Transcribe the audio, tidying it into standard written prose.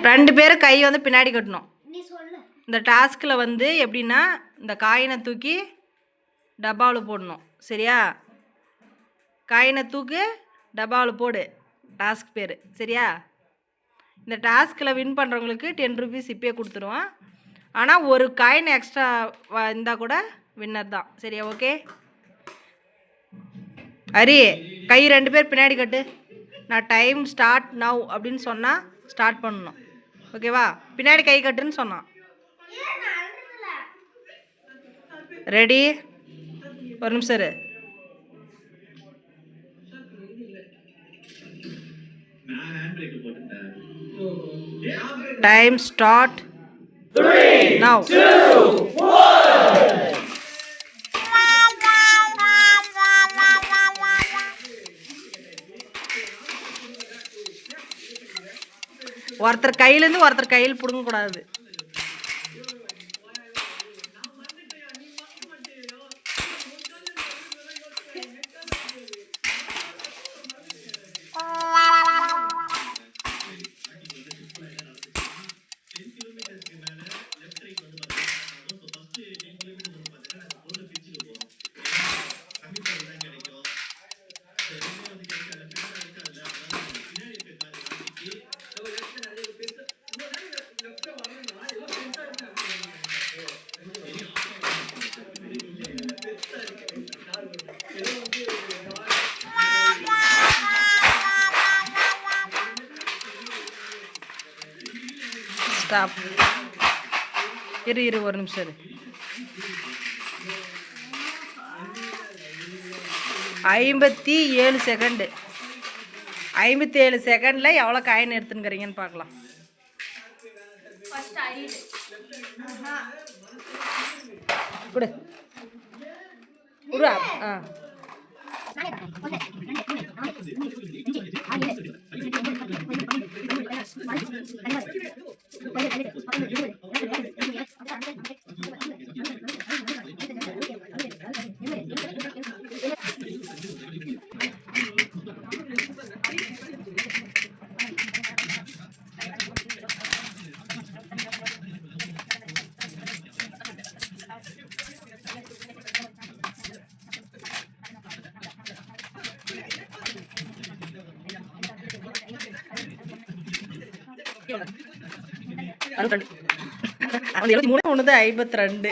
2 பேரும் கை வந்து பின்னாடி கட்டணும். இந்த டாஸ்கில் வந்து எப்படின்னா இந்த காயினை தூக்கி டப்பாவில் போடணும். சரியா? காயினை தூக்கு டப்பாவில் போடு, டாஸ்க் பேர். சரியா? இந்த டாஸ்கில் வின் பண்ணுறவங்களுக்கு 10 ருபீஸ் இப்போயே கொடுத்துருவோம். ஆனால் ஒரு காயின் எக்ஸ்ட்ரா இருந்தால் கூட வின்னர் தான். சரியா? ஓகே. ஹரி, கை 2 பேர் பின்னாடி கட்டு. நான் டைம் ஸ்டார்ட் நவ் அப்படின்னு சொன்னால் ஸ்டார்ட் பண்ணணும். ஓகேவா? பின்னாடி கை கட்டுன்னு சொன்னான். ரெடி? ஒரு நிமிஷம் இரு. Time start now. ஒருத்தர் கையிலேருந்து ஒருத்தர் கையில் பிடுங்கக்கூடாது. ஸ்டாப். இரு ஒரு நிமிஷம் இரு. 57 செகண்டு. 57 செகண்டில் எவ்வளோ காயின் எடுத்துன்னுக்கிறீங்கன்னு பார்க்கலாம். கொடு. ஆ அவன் 73 52